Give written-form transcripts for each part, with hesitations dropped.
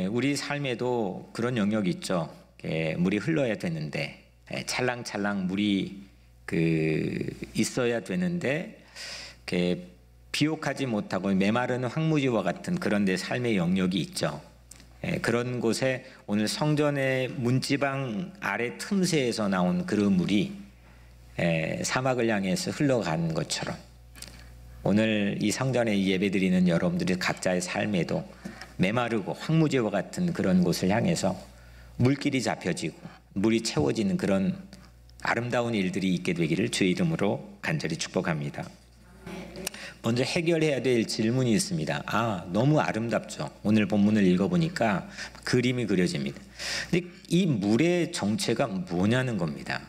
우리 삶에도 그런 영역이 있죠. 물이 흘러야 되는데, 찰랑찰랑 물이 있어야 되는데 비옥하지 못하고 메마른 황무지와 같은 그런 데 삶의 영역이 있죠. 그런 곳에 오늘 성전의 문지방 아래 틈새에서 나온 그 물이 사막을 향해서 흘러간 것처럼 오늘 이 성전에 예배드리는 여러분들이 각자의 삶에도 메마르고 황무지와 같은 그런 곳을 향해서 물길이 잡혀지고 물이 채워지는 그런 아름다운 일들이 있게 되기를 주의 이름으로 간절히 축복합니다. 먼저 해결해야 될 질문이 있습니다. 너무 아름답죠. 오늘 본문을 읽어보니까 그림이 그려집니다. 근데 이 물의 정체가 뭐냐는 겁니다.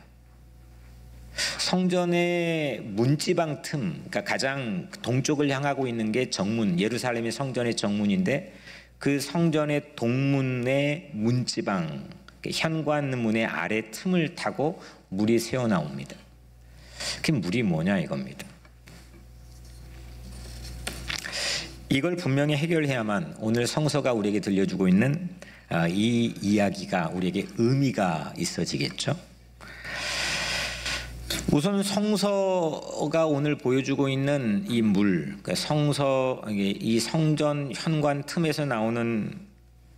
성전의 문지방 틈, 그러니까 가장 동쪽을 향하고 있는 게 정문, 예루살렘의 성전의 정문인데 그 성전의 동문의 문지방, 현관문의 아래 틈을 타고 물이 새어나옵니다. 그 물이 뭐냐 이겁니다. 이걸 분명히 해결해야만 오늘 성서가 우리에게 들려주고 있는 이 이야기가 우리에게 의미가 있어지겠죠. 우선 성서가 오늘 보여주고 있는 이 물, 이 성전 현관 틈에서 나오는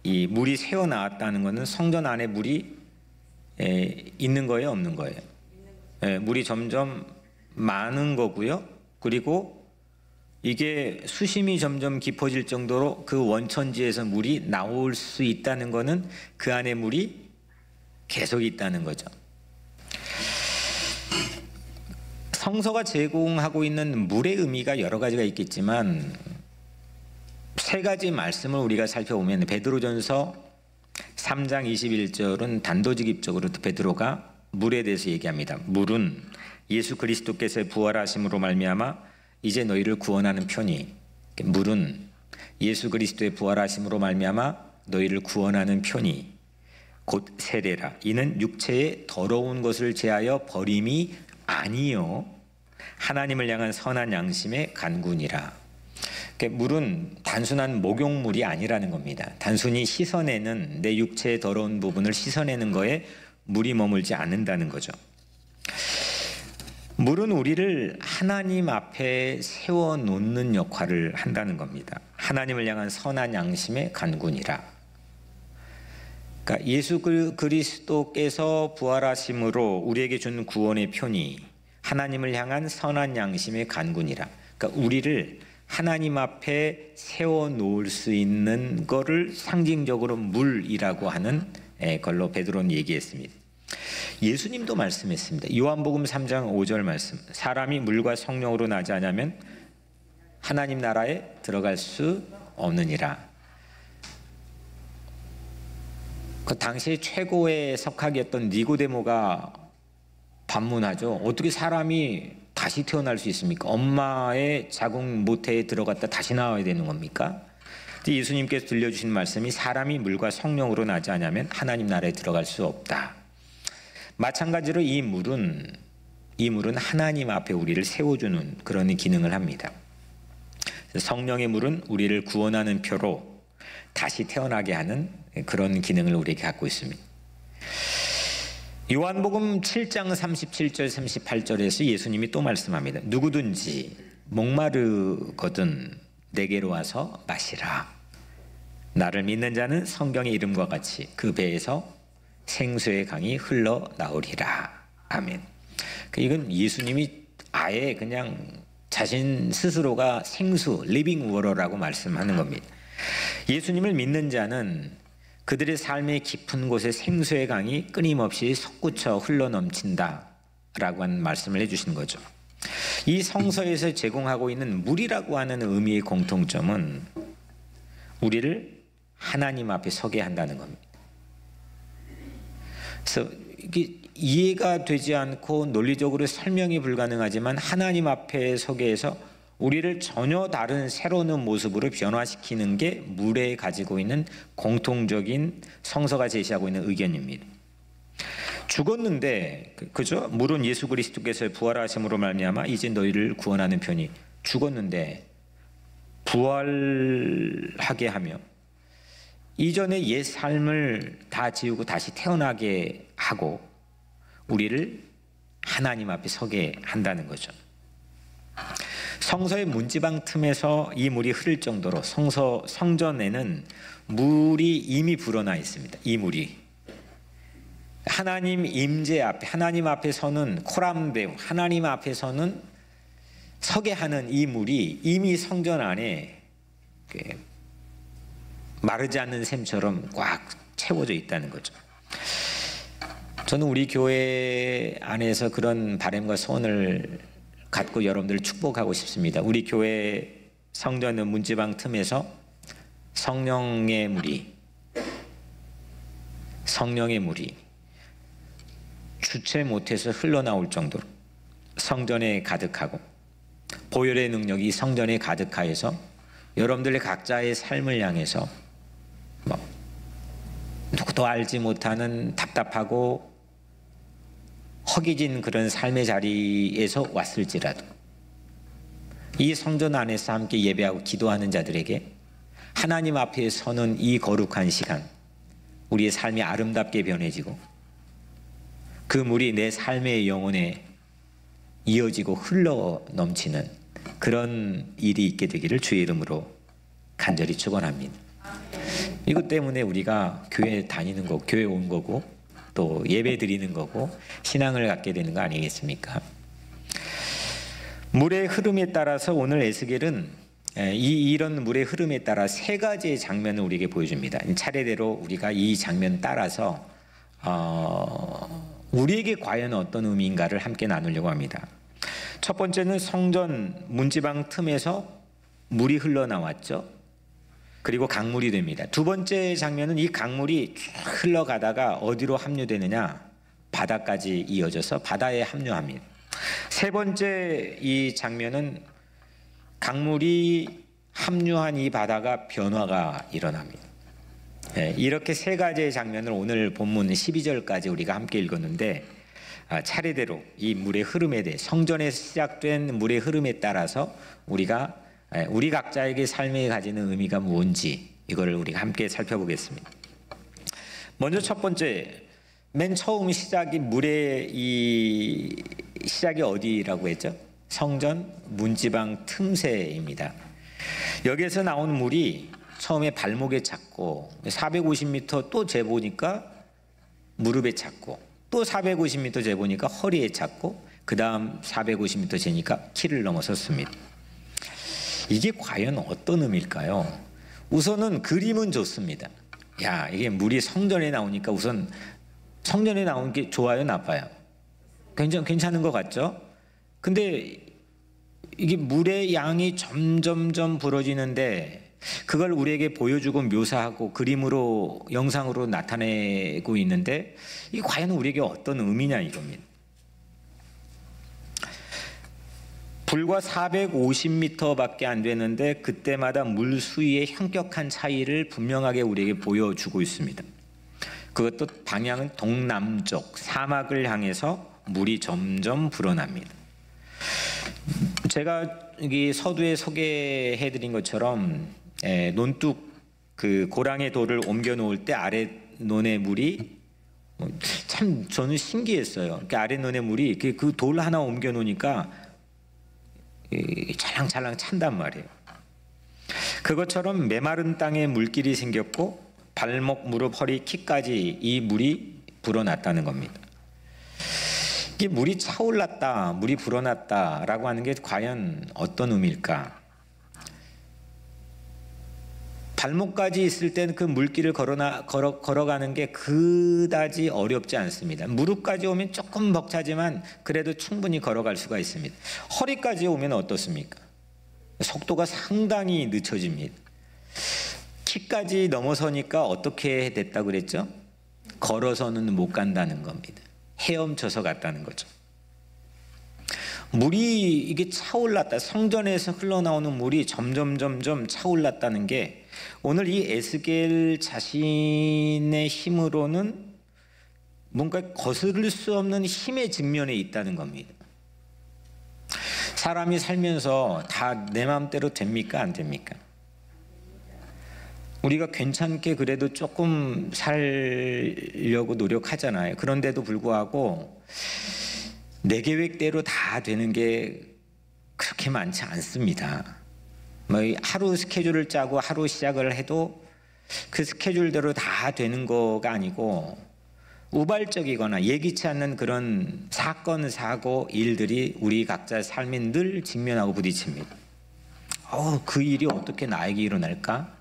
이 물이 새어 나왔다는 것은 성전 안에 물이 있는 거예요, 없는 거예요? 물이 점점 많은 거고요. 그리고 이게 수심이 점점 깊어질 정도로 그 원천지에서 물이 나올 수 있다는 것은 그 안에 물이 계속 있다는 거죠. 성서가 제공하고 있는 물의 의미가 여러 가지가 있겠지만 세 가지 말씀을 우리가 살펴보면 베드로전서 3장 21절은 단도직입적으로 베드로가 물에 대해서 얘기합니다. 물은 예수 그리스도께서의 부활하심으로 말미암아 이제 너희를 구원하는 편이, 물은 예수 그리스도의 부활하심으로 말미암아 너희를 구원하는 편이 곧 세례라. 이는 육체의 더러운 것을 제하여 버림이 아니요 하나님을 향한 선한 양심의 간군이라. 물은 단순한 목욕물이 아니라는 겁니다. 단순히 씻어내는, 내 육체의 더러운 부분을 씻어내는 거에 물이 머물지 않는다는 거죠. 물은 우리를 하나님 앞에 세워놓는 역할을 한다는 겁니다. 하나님을 향한 선한 양심의 간군이라. 그러니까 예수 그리스도께서 부활하심으로 우리에게 준 구원의 편이 하나님을 향한 선한 양심의 간군이라. 그러니까 우리를 하나님 앞에 세워놓을 수 있는 거를 상징적으로 물이라고 하는 걸로 베드로는 얘기했습니다. 예수님도 말씀했습니다. 요한복음 3장 5절 말씀. 사람이 물과 성령으로 나지 않으면 하나님 나라에 들어갈 수 없느니라. 그 당시 최고의 석학이었던 니고데모가 반문하죠. 어떻게 사람이 다시 태어날 수 있습니까? 엄마의 자궁 모태에 들어갔다 다시 나와야 되는 겁니까? 예수님께서 들려주신 말씀이 사람이 물과 성령으로 나지 않으면 하나님 나라에 들어갈 수 없다. 마찬가지로 이 물은 하나님 앞에 우리를 세워주는 그런 기능을 합니다. 성령의 물은 우리를 구원하는 표로 다시 태어나게 하는 그런 기능을 우리에게 갖고 있습니다. 요한복음 7장 37절 38절에서 예수님이 또 말씀합니다. 누구든지 목마르거든 내게로 와서 마시라. 나를 믿는 자는 성경의 이름과 같이 그 배에서 생수의 강이 흘러나오리라. 아멘. 이건 예수님이 아예 그냥 자신 스스로가 생수, 리빙 워터라고 말씀하는 겁니다. 예수님을 믿는 자는 그들의 삶의 깊은 곳에 생수의 강이 끊임없이 솟구쳐 흘러넘친다라고 하는 말씀을 해주신 거죠. 이 성서에서 제공하고 있는 물이라고 하는 의미의 공통점은 우리를 하나님 앞에 서게 한다는 겁니다. 그래서 이게 이해가 되지 않고 논리적으로 설명이 불가능하지만 하나님 앞에 서게 해서 우리를 전혀 다른 새로운 모습으로 변화시키는 게 물에 가지고 있는 공통적인 성서가 제시하고 있는 의견입니다. 죽었는데 그죠? 물은 예수 그리스도께서의 부활하심으로 말미암아 이제 너희를 구원하는 편이 죽었는데 부활하게 하며 이전의 옛 삶을 다 지우고 다시 태어나게 하고 우리를 하나님 앞에 서게 한다는 거죠. 성서의 문지방 틈에서 이 물이 흐를 정도로 성전에는 물이 이미 불어나 있습니다. 이 물이 하나님 임재 앞에, 하나님 앞에 서는 코람데우, 하나님 앞에 서는 서게 하는 이 물이 이미 성전 안에 마르지 않는 샘처럼 꽉 채워져 있다는 거죠. 저는 우리 교회 안에서 그런 바람과 소원을 갖고 여러분들을 축복하고 싶습니다. 우리 교회 성전의 문지방 틈에서 성령의 물이 주체 못해서 흘러나올 정도로 성전에 가득하고 보혈의 능력이 성전에 가득하여서 여러분들의 각자의 삶을 향해서 누구도 알지 못하는 답답하고 허기진 그런 삶의 자리에서 왔을지라도 이 성전 안에서 함께 예배하고 기도하는 자들에게 하나님 앞에 서는 이 거룩한 시간, 우리의 삶이 아름답게 변해지고 그 물이 내 삶의 영혼에 이어지고 흘러 넘치는 그런 일이 있게 되기를 주의 이름으로 간절히 축원합니다. 이것 때문에 우리가 교회 다니는 거고, 교회 온 거고, 또 예배 드리는 거고, 신앙을 갖게 되는 거 아니겠습니까? 물의 흐름에 따라서 오늘 에스겔은 이런 물의 흐름에 따라 세 가지의 장면을 우리에게 보여줍니다. 차례대로 우리가 이 장면 따라서 우리에게 과연 어떤 의미인가를 함께 나누려고 합니다. 첫 번째는 성전 문지방 틈에서 물이 흘러나왔죠. 그리고 강물이 됩니다. 두 번째 장면은 이 강물이 쭉 흘러가다가 어디로 합류되느냐? 바다까지 이어져서 바다에 합류합니다. 세 번째 이 장면은 강물이 합류한 이 바다가 변화가 일어납니다. 이렇게 세 가지의 장면을 오늘 본문 12절까지 우리가 함께 읽었는데 차례대로 이 물의 흐름에 대해 성전에서 시작된 물의 흐름에 따라서 우리가 우리 각자에게 삶에 가지는 의미가 뭔지 이거를 우리가 함께 살펴보겠습니다. 먼저 첫 번째, 맨 처음 시작이 물의 이 시작이 어디라고 했죠? 성전 문지방 틈새입니다. 여기에서 나온 물이 처음에 발목에 찼고 450m 또 재보니까 무릎에 찼고 또 450m 재보니까 허리에 찼고 그 다음 450m 재니까 키를 넘어섰습니다. 이게 과연 어떤 의미일까요? 우선은 그림은 좋습니다. 야, 이게 물이 성전에 나오니까 우선 성전에 나온 게 좋아요, 나빠요? 괜찮은 것 같죠? 근데 이게 물의 양이 점점점 불어지는데 그걸 우리에게 보여주고 묘사하고 그림으로 영상으로 나타내고 있는데 이게 과연 우리에게 어떤 의미냐 이겁니다. 불과 450m밖에 안 되는데 그때마다 물 수위의 현격한 차이를 분명하게 우리에게 보여주고 있습니다. 그것도 방향은 동남쪽 사막을 향해서 물이 점점 불어납니다. 제가 여기 서두에 소개해드린 것처럼 논뚝 그 고랑의 돌을 옮겨 놓을 때 아래 논의 물이 참 저는 신기했어요. 그 아래 논의 물이 그 돌 하나 옮겨 놓으니까 찰랑찰랑 찬단 말이에요. 그것처럼 메마른 땅에 물길이 생겼고 발목, 무릎, 허리, 키까지 이 물이 불어났다는 겁니다. 이게 물이 차올랐다, 물이 불어났다라고 하는 게 과연 어떤 의미일까? 발목까지 있을 때는 그 물길을 걸어가는 게 그다지 어렵지 않습니다. 무릎까지 오면 조금 벅차지만 그래도 충분히 걸어갈 수가 있습니다. 허리까지 오면 어떻습니까? 속도가 상당히 늦춰집니다. 키까지 넘어서니까 어떻게 됐다고 그랬죠? 걸어서는 못 간다는 겁니다. 헤엄쳐서 갔다는 거죠. 물이 이게 차올랐다, 성전에서 흘러나오는 물이 점점 차올랐다는 게 오늘 이 에스겔 자신의 힘으로는 뭔가 거스를 수 없는 힘의 직면에 있다는 겁니다. 사람이 살면서 다 내 마음대로 됩니까? 안 됩니까? 우리가 괜찮게 그래도 조금 살려고 노력하잖아요. 그런데도 불구하고 내 계획대로 다 되는 게 그렇게 많지 않습니다. 뭐 하루 스케줄을 짜고 하루 시작을 해도 그 스케줄대로 다 되는 거가 아니고 우발적이거나 예기치 않는 그런 사건, 사고, 일들이 우리 각자의 삶에 늘 직면하고 부딪힙니다. 그 일이 어떻게 나에게 일어날까?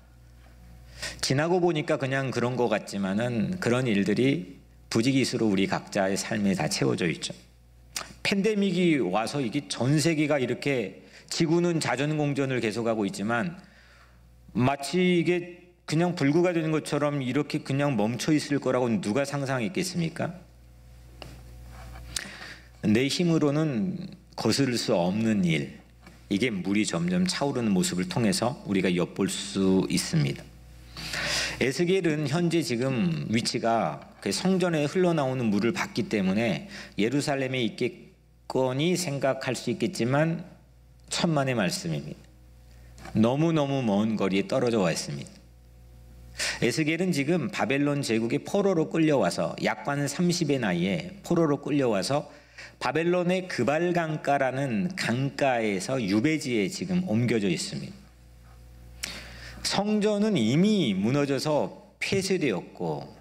지나고 보니까 그냥 그런 것 같지만은 그런 일들이 부지기수로 우리 각자의 삶에 다 채워져 있죠. 팬데믹이 와서 이게 전 세계가 이렇게 지구는 자전공전을 계속하고 있지만 마치 이게 그냥 불구가 되는 것처럼 이렇게 그냥 멈춰 있을 거라고 누가 상상했겠습니까? 내 힘으로는 거스를 수 없는 일, 이게 물이 점점 차오르는 모습을 통해서 우리가 엿볼 수 있습니다. 에스겔은 현재 지금 위치가 성전에 흘러나오는 물을 봤기 때문에 예루살렘에 있겠거니 생각할 수 있겠지만 천만의 말씀입니다. 너무너무 먼 거리에 떨어져 와 있습니다. 에스겔은 지금 바벨론 제국의 포로로 끌려와서 약관 30의 나이에 포로로 끌려와서 바벨론의 그발강가라는 강가에서 유배지에 지금 옮겨져 있습니다. 성전은 이미 무너져서 폐쇄되었고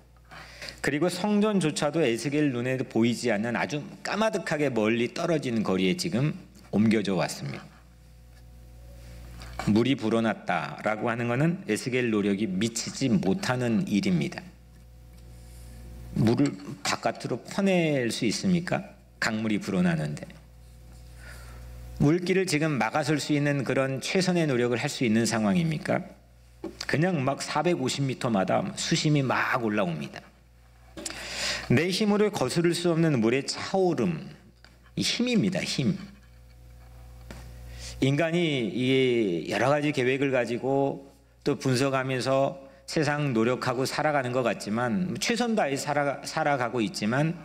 그리고 성전조차도 에스겔 눈에 보이지 않는 아주 까마득하게 멀리 떨어진 거리에 지금 옮겨져 왔습니다. 물이 불어났다라고 하는 것은 에스겔 노력이 미치지 못하는 일입니다. 물을 바깥으로 퍼낼 수 있습니까? 강물이 불어나는데. 물길을 지금 막아설 수 있는 그런 최선의 노력을 할 수 있는 상황입니까? 그냥 막 450m마다 수심이 막 올라옵니다. 내 힘으로 거스를 수 없는 물의 차오름, 힘입니다. 힘. 인간이 이 여러 가지 계획을 가지고 또 분석하면서 세상 노력하고 살아가는 것 같지만 최선 다해 살아가고 있지만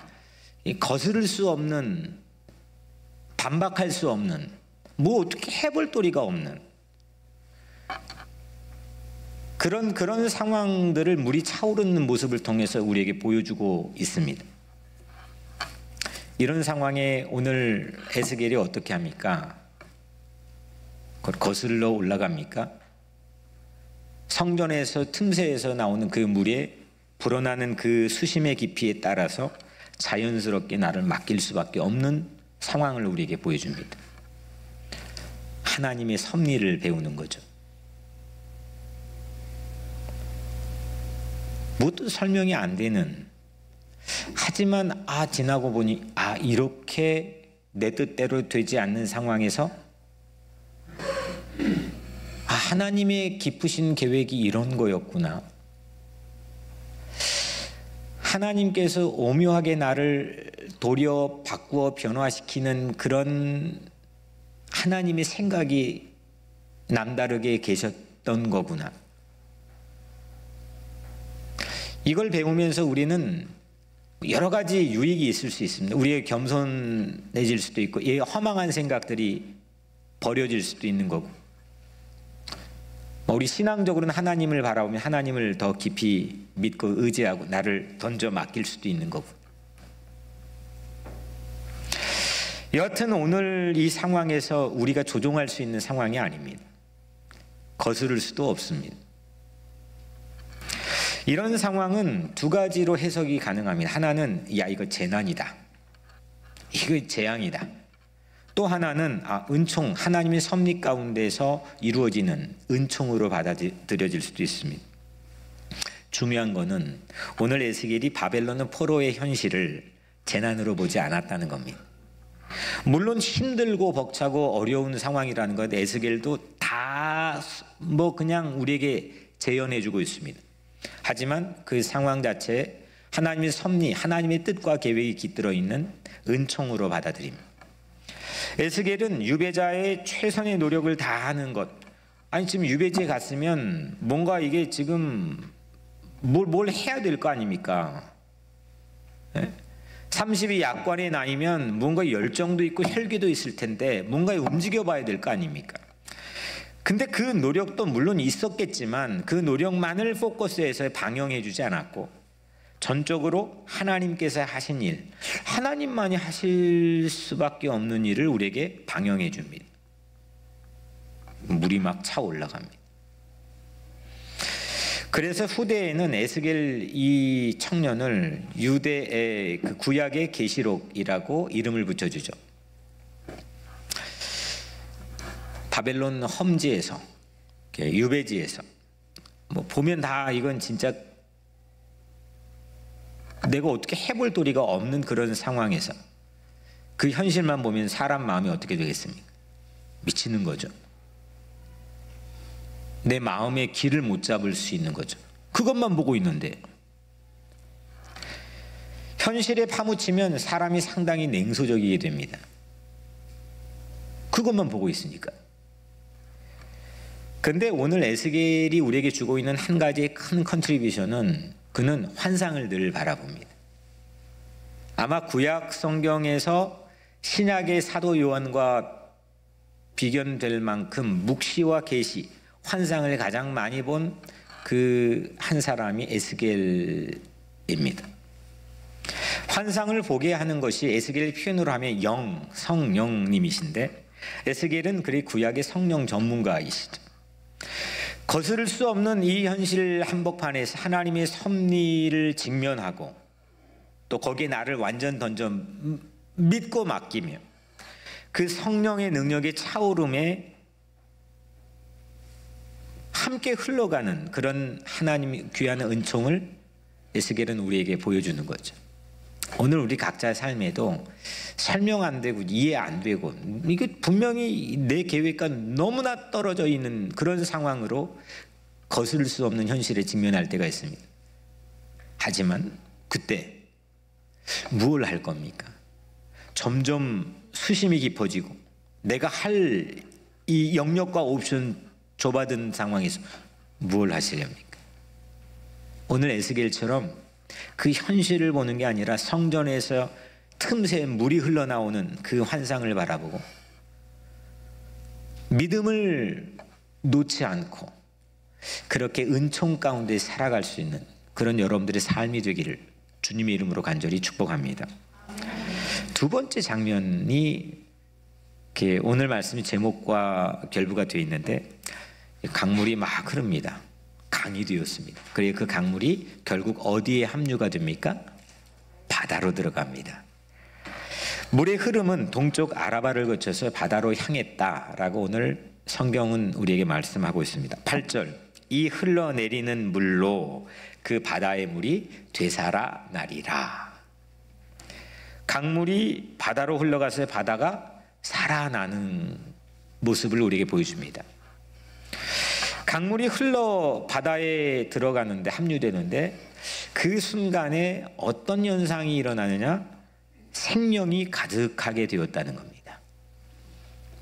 거스를 수 없는, 반박할 수 없는, 뭐 어떻게 해볼 도리가 없는 그런 상황들을 물이 차오르는 모습을 통해서 우리에게 보여주고 있습니다. 이런 상황에 오늘 에스겔이 어떻게 합니까? 거슬러 올라갑니까? 성전에서 틈새에서 나오는 그 물에 불어나는 그 수심의 깊이에 따라서 자연스럽게 나를 맡길 수밖에 없는 상황을 우리에게 보여줍니다. 하나님의 섭리를 배우는 거죠. 모두 설명이 안 되는, 하지만 지나고 보니 이렇게 내 뜻대로 되지 않는 상황에서 하나님의 깊으신 계획이 이런 거였구나. 하나님께서 오묘하게 나를 도려 바꾸어 변화시키는 그런 하나님의 생각이 남다르게 계셨던 거구나. 이걸 배우면서 우리는 여러 가지 유익이 있을 수 있습니다. 우리의 겸손해질 수도 있고 허망한 생각들이 버려질 수도 있는 거고, 우리 신앙적으로는 하나님을 바라보면 하나님을 더 깊이 믿고 의지하고 나를 던져 맡길 수도 있는 거고. 여하튼 오늘 이 상황에서 우리가 조종할 수 있는 상황이 아닙니다. 거스를 수도 없습니다. 이런 상황은 두 가지로 해석이 가능합니다. 하나는 이거 재난이다, 이거 재앙이다. 또 하나는 은총, 하나님의 섭리 가운데서 이루어지는 은총으로 받아들여질 수도 있습니다. 중요한 것은 오늘 에스겔이 바벨론은 포로의 현실을 재난으로 보지 않았다는 겁니다. 물론 힘들고 벅차고 어려운 상황이라는 것 에스겔도 다 그냥 우리에게 재현해주고 있습니다. 하지만 그 상황 자체에 하나님의 섭리, 하나님의 뜻과 계획이 깃들어 있는 은총으로 받아들입니다. 에스겔은 유배자의 최선의 노력을 다하는 것. 지금 유배지에 갔으면 뭔가 이게 지금 뭘 해야 될 거 아닙니까? 30이 약관의 나이면 뭔가 열정도 있고 혈기도 있을 텐데 뭔가 움직여 봐야 될 거 아닙니까? 근데 그 노력도 물론 있었겠지만 그 노력만을 포커스해서 방영해 주지 않았고 전적으로 하나님께서 하신 일, 하나님만이 하실 수밖에 없는 일을 우리에게 방영해 줍니다. 물이 막 차 올라갑니다. 그래서 후대에는 에스겔 이 청년을 유대의 그 구약의 계시록이라고 이름을 붙여주죠. 바벨론 험지에서, 유배지에서 뭐 보면 다 이건 진짜 내가 어떻게 해볼 도리가 없는 그런 상황에서 그 현실만 보면 사람 마음이 어떻게 되겠습니까? 미치는 거죠. 내 마음의 길을 못 잡을 수 있는 거죠. 그것만 보고 있는데 현실에 파묻히면 사람이 상당히 냉소적이게 됩니다. 그것만 보고 있으니까. 근데 오늘 에스겔이 우리에게 주고 있는 한 가지의 큰 컨트리뷰션은 그는 환상을 늘 바라봅니다. 아마 구약 성경에서 신약의 사도 요한과 비견될 만큼 묵시와 계시, 환상을 가장 많이 본 그 한 사람이 에스겔입니다. 환상을 보게 하는 것이 에스겔 표현으로 하면 영, 성령님이신데 에스겔은 그리 구약의 성령 전문가이시죠. 거스를 수 없는 이 현실 한복판에서 하나님의 섭리를 직면하고 또 거기에 나를 완전 던져 믿고 맡기며 그 성령의 능력의 차오름에 함께 흘러가는 그런 하나님의 귀한 은총을 에스겔은 우리에게 보여주는 거죠. 오늘 우리 각자의 삶에도 설명 안 되고 이해 안 되고 이게 분명히 내 계획과 너무나 떨어져 있는 그런 상황으로 거스를 수 없는 현실에 직면할 때가 있습니다. 하지만 그때 무엇을 할 겁니까? 점점 수심이 깊어지고 내가 할 이 영역과 옵션 좁아든 상황에서 무엇을 하시렵니까? 오늘 에스겔처럼 그 현실을 보는 게 아니라 성전에서 틈새 물이 흘러나오는 그 환상을 바라보고 믿음을 놓지 않고 그렇게 은총 가운데 살아갈 수 있는 그런 여러분들의 삶이 되기를 주님의 이름으로 간절히 축복합니다. 두 번째 장면이 오늘 말씀의 제목과 결부가 되어 있는데 강물이 막 흐릅니다. 강이 되었습니다. 그리고 그 강물이 결국 어디에 합류가 됩니까? 바다로 들어갑니다. 물의 흐름은 동쪽 아라바를 거쳐서 바다로 향했다라고 오늘 성경은 우리에게 말씀하고 있습니다. 8절 이 흘러내리는 물로 그 바다의 물이 되살아나리라. 강물이 바다로 흘러가서 바다가 살아나는 모습을 우리에게 보여줍니다. 강물이 흘러 바다에 들어가는데 합류되는데 그 순간에 어떤 현상이 일어나느냐? 생명이 가득하게 되었다는 겁니다.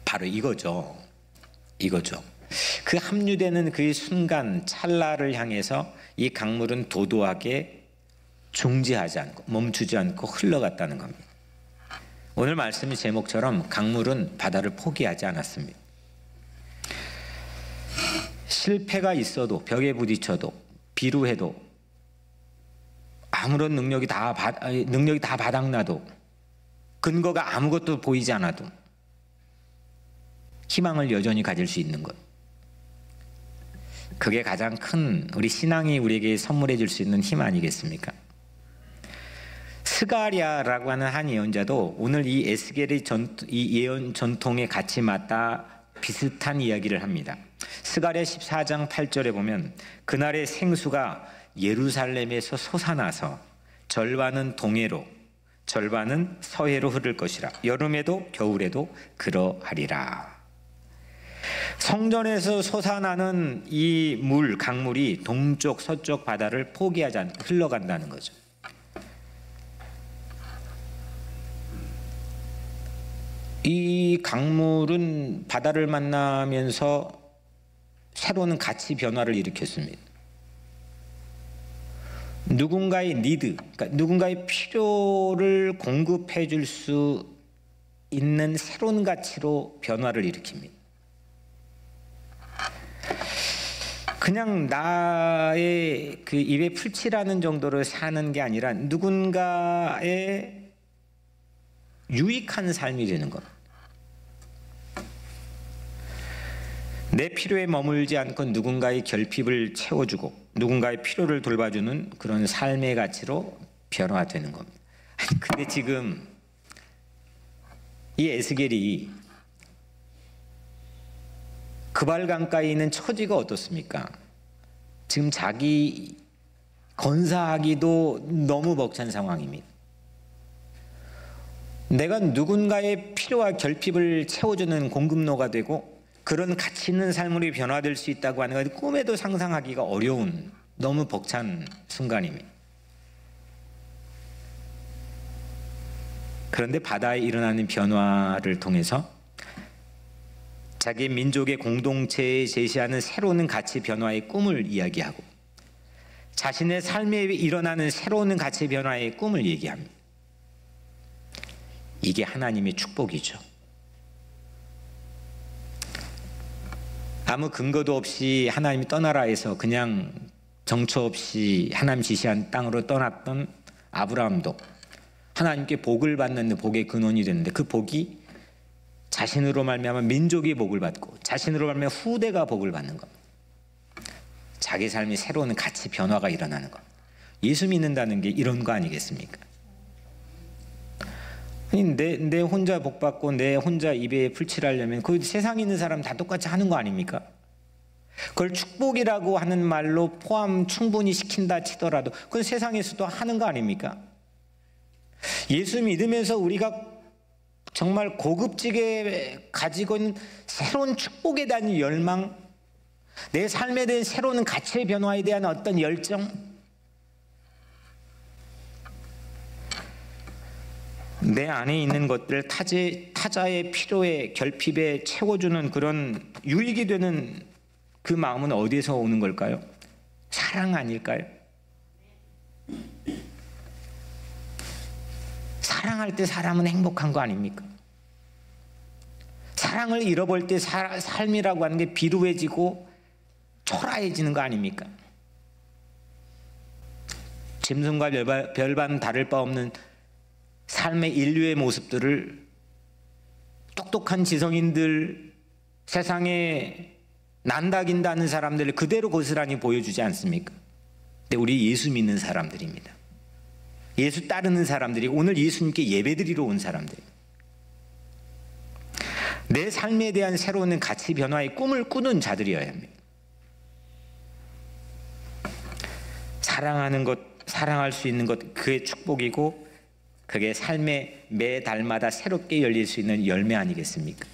바로 이거죠. 그 합류되는 그 순간 찰나를 향해서 이 강물은 도도하게 중지하지 않고 멈추지 않고 흘러갔다는 겁니다. 오늘 말씀의 제목처럼 강물은 바다를 포기하지 않았습니다. 실패가 있어도 벽에 부딪혀도 비루해도 아무런 능력이 다 바닥나도 근거가 아무것도 보이지 않아도 희망을 여전히 가질 수 있는 것, 그게 가장 큰 우리 신앙이 우리에게 선물해 줄 수 있는 힘 아니겠습니까? 스가랴라고 하는 한 예언자도 오늘 이 에스겔의 이 예언 전통에 같이 맞다 비슷한 이야기를 합니다. 스가랴 14장 8절에 보면 그날의 생수가 예루살렘에서 솟아나서 절반은 동해로 절반은 서해로 흐를 것이라. 여름에도 겨울에도 그러하리라. 성전에서 솟아나는 이 강물이 동쪽 서쪽 바다를 포기하지 않고 흘러간다는 거죠. 이 강물은 바다를 만나면서 새로운 가치 변화를 일으켰습니다. 누군가의 니드, 그러니까 누군가의 필요를 공급해 줄 수 있는 새로운 가치로 변화를 일으킵니다. 그냥 나의 그 입에 풀칠하는 정도로 사는 게 아니라 누군가의 유익한 삶이 되는 것. 내 필요에 머물지 않고 누군가의 결핍을 채워주고 누군가의 필요를 돌봐주는 그런 삶의 가치로 변화되는 겁니다. 근데 지금 이 에스겔이 그발 강가에 있는 처지가 어떻습니까? 지금 자기 건사하기도 너무 벅찬 상황입니다. 내가 누군가의 필요와 결핍을 채워주는 공급로가 되고 그런 가치 있는 삶으로 변화될 수 있다고 하는 건 꿈에도 상상하기가 어려운 너무 벅찬 순간입니다. 그런데 바다에 일어나는 변화를 통해서 자기 민족의 공동체에 제시하는 새로운 가치 변화의 꿈을 이야기하고 자신의 삶에 일어나는 새로운 가치 변화의 꿈을 얘기합니다. 이게 하나님의 축복이죠. 아무 근거도 없이 하나님이 떠나라 해서 그냥 정처 없이 하나님 지시한 땅으로 떠났던 아브라함도 하나님께 복을 받는 복의 근원이 되는데 그 복이 자신으로 말미암아 민족이 복을 받고 자신으로 말미암아 후대가 복을 받는 겁니다. 자기 삶이 새로운 가치 변화가 일어나는 것. 예수 믿는다는 게 이런 거 아니겠습니까? 아니, 내 혼자 복 받고 내 혼자 입에 풀칠하려면 그 세상에 있는 사람 다 똑같이 하는 거 아닙니까? 그걸 축복이라고 하는 말로 포함 충분히 시킨다 치더라도 그건 세상에서도 하는 거 아닙니까? 예수 믿으면서 우리가 정말 고급지게 가지고 있는 새로운 축복에 대한 열망, 내 삶에 대한 새로운 가치의 변화에 대한 어떤 열정, 내 안에 있는 것들 타자의 필요에 결핍에 채워주는 그런 유익이 되는 그 마음은 어디에서 오는 걸까요? 사랑 아닐까요? 사랑할 때 사람은 행복한 거 아닙니까? 사랑을 잃어버릴 때 삶이라고 하는 게 비루해지고 초라해지는 거 아닙니까? 짐승과 별반 다를 바 없는 삶의 인류의 모습들을 똑똑한 지성인들, 세상에 난다긴다는 사람들을 그대로 고스란히 보여주지 않습니까? 근데 우리 예수 믿는 사람들입니다. 예수 따르는 사람들이 오늘 예수님께 예배드리러 온 사람들, 내 삶에 대한 새로운 가치 변화의 꿈을 꾸는 자들이어야 합니다. 사랑하는 것, 사랑할 수 있는 것, 그의 축복이고 그게 삶의 매 달마다 새롭게 열릴 수 있는 열매 아니겠습니까?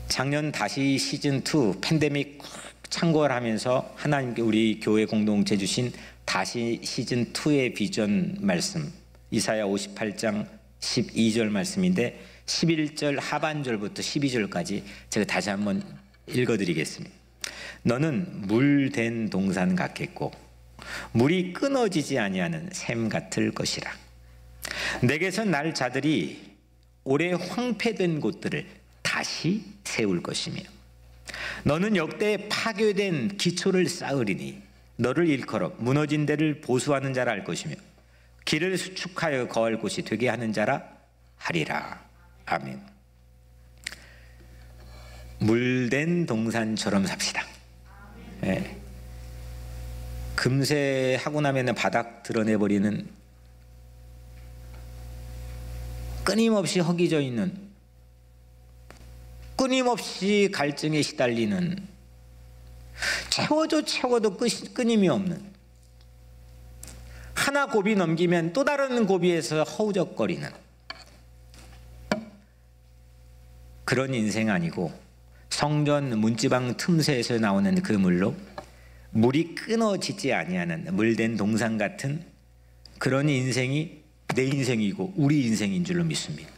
작년 다시 시즌2 팬데믹 창궐하면서 하나님께 우리 교회 공동체 주신 다시 시즌2의 비전 말씀, 이사야 58장 12절 말씀인데 11절 하반절부터 12절까지 제가 다시 한번 읽어드리겠습니다. 너는 물된 동산 같겠고 물이 끊어지지 아니하는 샘 같을 것이라. 내게서 날 자들이 오래 황폐된 곳들을 다시 세울 것이며 너는 역대 파괴된 기초를 쌓으리니 너를 일컬어 무너진 데를 보수하는 자라 할 것이며 길을 수축하여 거할 곳이 되게 하는 자라 하리라. 아멘. 물된 동산처럼 삽시다. 네. 금세 하고 나면 바닥 드러내버리는, 끊임없이 허기져 있는, 끊임없이 갈증에 시달리는, 채워도 끊임이 없는, 하나 고비 넘기면 또 다른 고비에서 허우적거리는 그런 인생 아니고 성전 문지방 틈새에서 나오는 그 물로 물이 끊어지지 아니하는 물된 동산 같은 그런 인생이 내 인생이고 우리 인생인 줄로 믿습니다.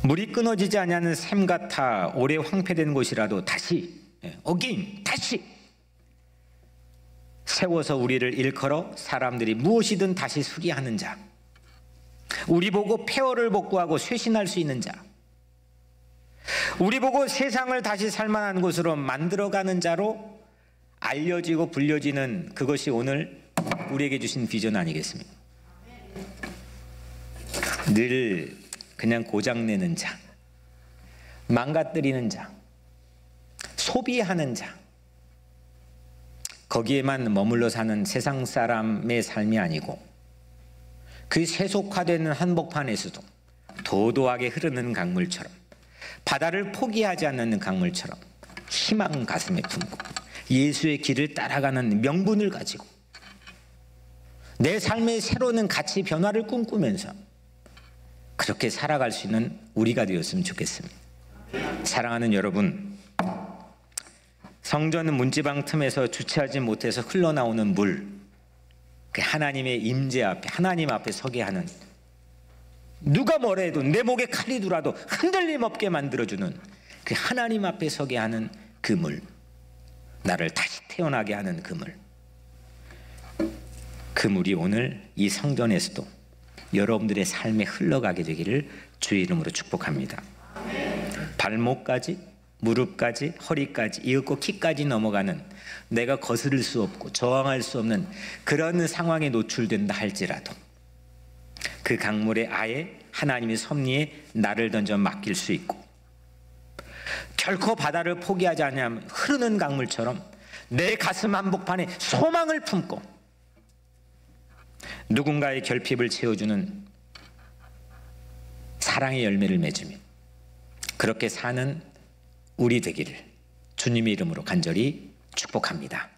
물이 끊어지지 아니하는 샘 같아 오래 황폐된 곳이라도 다시 다시 세워서 우리를 일컬어 사람들이 무엇이든 다시 수리하는 자, 우리 보고 폐허를 복구하고 쇄신할 수 있는 자, 우리 보고 세상을 다시 살만한 곳으로 만들어가는 자로 알려지고 불려지는 그것이 오늘 우리에게 주신 비전 아니겠습니까? 늘 그냥 고장내는 자, 망가뜨리는 자, 소비하는 자, 거기에만 머물러 사는 세상 사람의 삶이 아니고 그 세속화되는 한복판에서도 도도하게 흐르는 강물처럼, 바다를 포기하지 않는 강물처럼 희망 가슴에 품고 예수의 길을 따라가는 명분을 가지고 내 삶의 새로운 가치 변화를 꿈꾸면서 그렇게 살아갈 수 있는 우리가 되었으면 좋겠습니다. 사랑하는 여러분, 성전 문지방 틈에서 주체하지 못해서 흘러나오는 물, 그 하나님의 임재 앞에, 하나님 앞에 서게 하는, 누가 뭐라 해도 내 목에 칼이 들어와도 흔들림 없게 만들어주는 그 하나님 앞에 서게 하는 그 물, 나를 다시 태어나게 하는 그 물, 그 물이 오늘 이 성전에서도 여러분들의 삶에 흘러가게 되기를 주의 이름으로 축복합니다. 발목까지, 무릎까지, 허리까지, 이윽고 키까지 넘어가는, 내가 거스를 수 없고 저항할 수 없는 그런 상황에 노출된다 할지라도 그 강물에 아예 하나님의 섭리에 나를 던져 맡길 수 있고, 결코 바다를 포기하지 않으면 흐르는 강물처럼 내 가슴 한복판에 소망을 품고 누군가의 결핍을 채워주는 사랑의 열매를 맺으며 그렇게 사는 우리 되기를 주님의 이름으로 간절히 축복합니다.